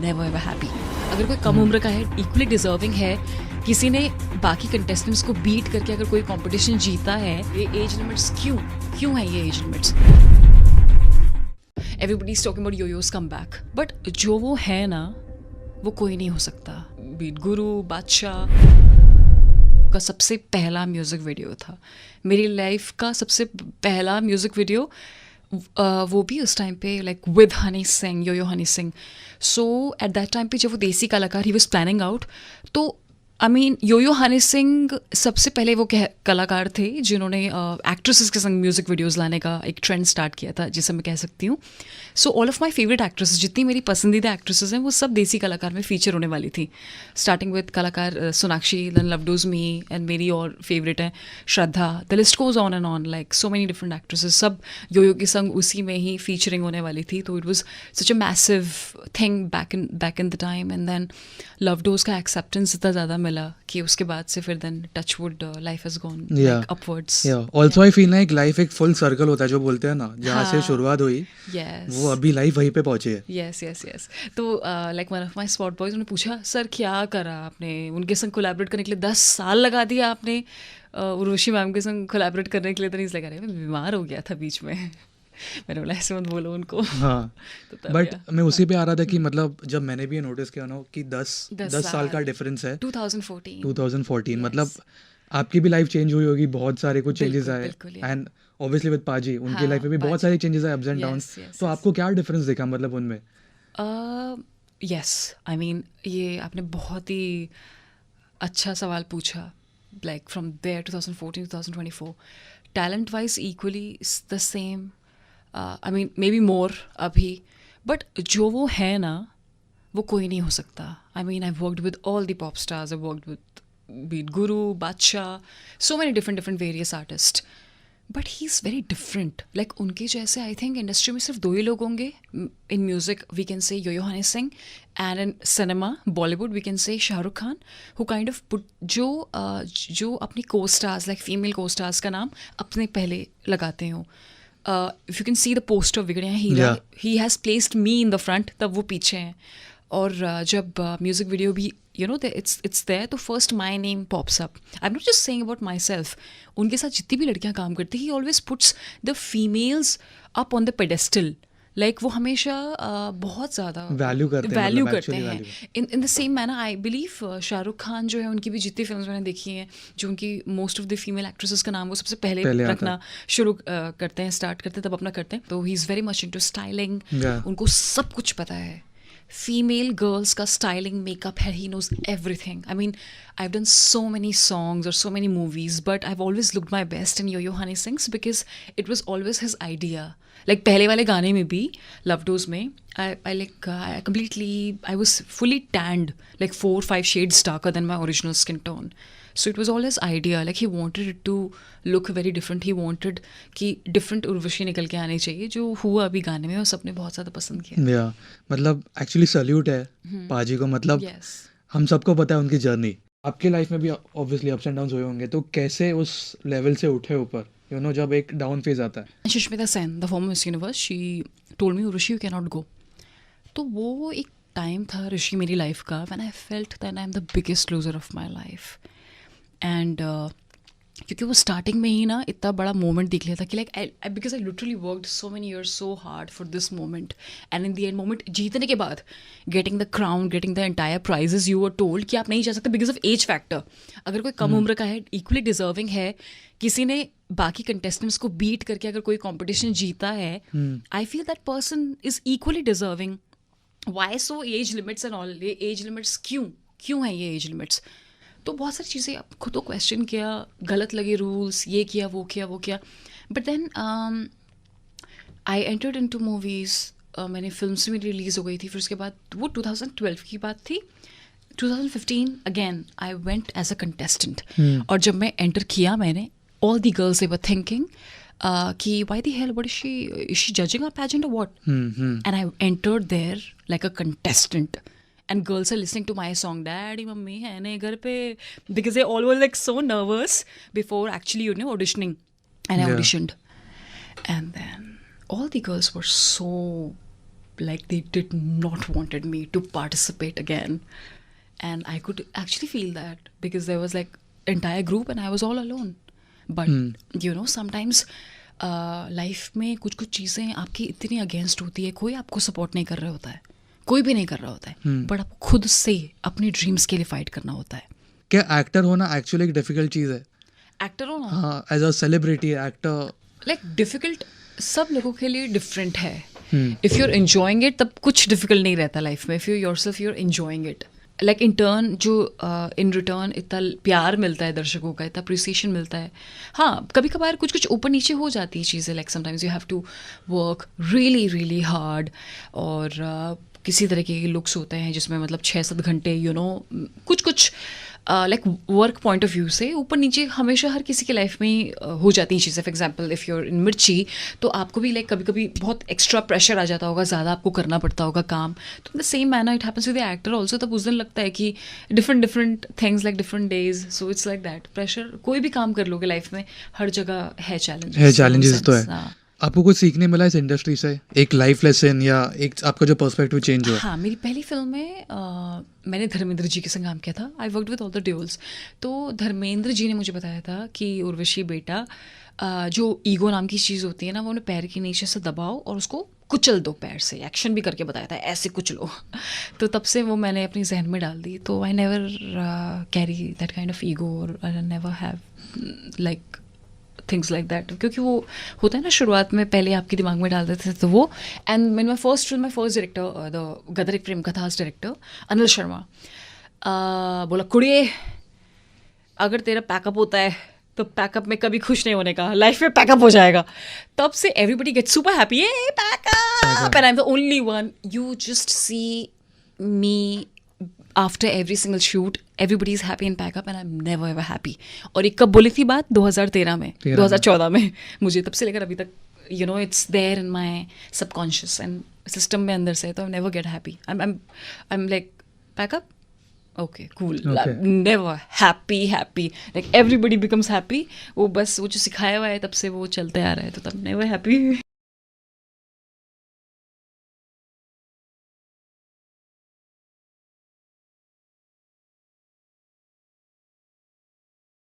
Never ever happy. अगर कोई कम उम्र का है, इक्वली डिजर्विंग है. किसी ने बाकी कंटेस्टेंट्स को बीट करके अगर कोई कंपटीशन जीता है, ये एज लिमिट्स क्यों है ये age limits? Everybody is talking about Yo Yo's come back, but जो वो है ना, वो कोई नहीं हो सकता. बीट गुरु, बादशाह का सबसे पहला म्यूज़िक वीडियो था. मेरी लाइफ का सबसे पहला म्यूज़िक वीडियो, वो भी उस टाइम पे like with Honey Singh, Yo Yo Honey Singh. So at that time पे जब वो देसी कलाकार ही वाज प्लानिंग आउट, तो आई मीन योयो हनी सिंह सबसे पहले वो कलाकार थे जिन्होंने एक्ट्रेसेस के संग म्यूज़िक वीडियोज़ लाने का एक ट्रेंड स्टार्ट किया था, जिसे मैं कह सकती हूँ. So all of my favourite actresses, जितनी मेरी पसंदीदा एक्ट्रेसेस हैं, वो सब देसी कलाकार में फीचर होने वाली थी. Starting with Kalakar Sonakshi, then love dose me, and मेरी और फेवरेट है Shraddha. The list goes on and on, like so many different actresses, सब योयो के संग उसी में ही फीचरिंग होने वाली थी. तो it was such a massive thing back in the time. And then Love Dose का एक्सेप्टेंस इतना ज़्यादा मिला कि उसके बाद से फिर then touchwood life has gone upwards. Also I feel like life एक फुल सर्कल होता है, जो बोलते हैं ना, जहाँ से शुरुआत हुई वो अभी लाइफ वहीं पे पहुंची है. यस. तो like one of my spot boys, उन्होंने पूछा, सर क्या करा आपने, उनके संग कोलैबोरेट करने के लिए 10 साल लगा दिया आपने उर्वशी मैम के संग कोलैबोरेट करने के लिए? तो नहीं लगा रहे, मैं बीमार हो गया था बीच में. मैंने बोला ऐसे मत बोलो उनको. हाँ, बट मैं उसी पे आ रहा था कि मतलब जब मैंने भी ये नोटिस किया ना कि 10 साल का डिफरेंस है. 2014 मतलब आपकी भी लाइफ चेंज हुई होगी, बहुत सारे कुछ चेंजेस आए. एंड ऑब्वियसली विद पाजी, उनकी लाइफ में भी बहुत सारे चेंजेस आए, अप्स एंड डाउन्स. तो आपको क्या डिफरेंस दिखा मतलब उनमें? यस, आई मीन ये आपने बहुत ही अच्छा सवाल पूछा. Like from there 2014 2024, talent wise equally the same. I mean maybe more अभी, बट जो वो है ना, वो कोई नहीं हो सकता. I mean I worked with all the pop stars, I worked with beat Guru, Badshah, so many different various artist, but he is very different. Like उनके जैसे आई थिंक इंडस्ट्री में सिर्फ 2 ही लोग होंगे. In music we can say Yo Yo Honey Singh, and in cinema Bollywood we can say Shahrukh Khan, who kind of put जो अपनी co stars, like female co stars का नाम अपने पहले लगाते हो. If you can see the poster Bigdiya Heera, he has placed me in the front, तब वो पीछे हैं. और जब म्यूज़िक वीडियो भी it's there, तो first my name pops up. I am not just saying about my self. उनके साथ जितनी भी लड़कियां काम करती, ही always puts the females up on the pedestal. Like वो हमेशा बहुत ज़्यादा वैल्यू करते हैं. In the same manner I believe Shahrukh Khan जो है, उनकी भी जितनी फिल्म मैंने देखी हैं, जो उनकी most of the female actresses का नाम वो सबसे पहले रखना शुरू करते हैं, स्टार्ट करते हैं, तब अपना करते हैं. तो he is very much into styling. उनको सब कुछ पता है. फीमेल गर्ल्स का स्टाइलिंग, मेकअप है, he knows everything. I mean I have done so many songs और so many movies, but I have always looked my best in Yo Yo Honey Singh's, because it was always his idea. Like पहले वाले गाने में भी, love dose में, I was fully tanned, like 4-5 shades darker than my original skin tone. So it was all his idea. Like he wanted it to look very different. He wanted कि different Urvashi निकल के आनी चाहिए, जो हुआ अभी गाने में, और सबने बहुत ज़्यादा पसंद किया. मतलब एक्चुअली सल्यूट है पाजी को. मतलब हम सबको पता है उनकी जर्नी. आपकी लाइफ में भी ऑब्वियसली अप्स एंड डाउन्स हुए होंगे, तो कैसे उस लेवल से उठे ऊपर, जब एक डाउन फेज आता है? Sushmita Sen, the former miss universe, she told me, Rishi you can not go. तो वो एक टाइम था ऋषि मेरी लाइफ का, when I felt that I am the biggest loser of my life. And क्योंकि वो स्टार्टिंग में ही ना इतना बड़ा मोमेंट दिख लिया था कि like because I literally worked so many years so hard for this moment, and in the end moment जीतने के बाद, getting the crown, getting the entire prizes, you were told कि आप नहीं जा सकते बिकॉज ऑफ एज फैक्टर. अगर कोई कम उम्र का है, इक्वली डिजर्विंग है, किसी ने बाकी कंटेस्टेंट्स को बीट करके अगर कोई कॉम्पिटिशन जीता है, I feel that person is equally deserving. Why so age limits and all? ये एज लिमिट्स क्यों है ये एज लिमिट्स? तो बहुत सारी चीज़ें आप खुद को क्वेश्चन किया, गलत लगे रूल्स, ये किया वो किया. But then I entered into movies. मैंने फिल्म्स में रिलीज़ हो गई थी. फिर उसके बाद वो 2012 की बात थी. 2015 again I went as a contestant. और जब मैं एंटर किया, मैंने all the girls they were thinking कि why the hell, what is she judging our pageant or what? And I entered there like a contestant, and girls are listening to my song, daddy mummy hai ne ghar pe, because they all were like so nervous before actually auditioning. And I auditioned, and then all the girls were so like they did not wanted me to participate again, and I could actually feel that because there was like entire group and I was all alone. But you know, sometimes life में कुछ कुछ चीज़ें आपकी इतनी against होती है, कोई आपको सपोर्ट नहीं कर रहा होता है, कोई भी नहीं कर रहा होता है, बट आपको खुद से अपनी ड्रीम्स के लिए फाइट करना होता है. क्या एक्टर होना एक्चुअली एक डिफिकल्ट चीज़ है? एक्टर होना, हाँ, as a celebrity actor, like difficult सब लोगों के लिए डिफरेंट है. If you are enjoying it तब कुछ डिफिकल्ट नहीं रहता लाइफ में. If you yourself you are enjoying it, like in turn जो इन रिटर्न इतना प्यार मिलता है दर्शकों का, इतना अप्रिसिएशन मिलता है. हाँ, कभी कभार कुछ कुछ ऊपर नीचे हो जाती है चीज़ें, like sometimes you have to work really really hard, और किसी तरह के लुक्स होते हैं जिसमें मतलब 6-7 घंटे यू नो कुछ कुछ like work point of view से ऊपर नीचे हमेशा हर किसी के लाइफ में ही हो जाती हैं चीज़ें. For example if you're in मिर्ची तो आपको भी लाइक कभी कभी बहुत एक्स्ट्रा प्रेशर आ जाता होगा, ज़्यादा आपको करना पड़ता होगा काम. तो in the same manner it happens with the actor also. तब उस दिन लगता है कि different things like different days. So it's like that pressure कोई भी काम कर लोगे लाइफ में, हर जगह है चैलेंजेस तो है. आपको कुछ सीखने मिला इस इंडस्ट्री से, एक लाइफ लेसन या एक आपका जो पर्सपेक्टिव चेंज हुआ? हाँ, मेरी पहली फिल्म में मैंने धर्मेंद्र जी के संग काम किया था. आई worked with all the duels. तो धर्मेंद्र जी ने मुझे बताया था कि उर्वशी बेटा, जो ईगो नाम की चीज़ होती है ना, वो उन्हें पैर के नीचे से दबाओ और उसको कुचल दो पैर से. एक्शन भी करके बताया था, ऐसे कुचलो. तो तब से वो मैंने अपनी जहन में डाल दी. तो I never carry that kind of ego, और I never have like things like that. क्योंकि वो होता है ना, शुरुआत में पहले आपके दिमाग में डाल देते थे तो वो. And man my first director, the Gadar Ek Prem Katha's director Anil Sharma बोला, कुड़िए अगर तेरा पैकअप होता है तो पैकअप में कभी खुश नहीं होने का, लाइफ में पैकअप हो जाएगा. तब से एवरीबडी गेट सुपर हैप्पी, ये pack up, and I am the only one. You just see me after every single shoot, everybody is happy in pack up, and I am never ever happy. और ये कब बोली थी बात? 2013 में, 2014 में. मुझे तब से लेकर अभी तक you know it's there in my subconscious and system में अंदर से. तो I never get happy. I am like pack up, okay cool, never happy. Like everybody becomes happy. वो बस वो जो सिखाया हुआ है तब से वो चलते आ रहा है, तो तब नेवर हैप्पी.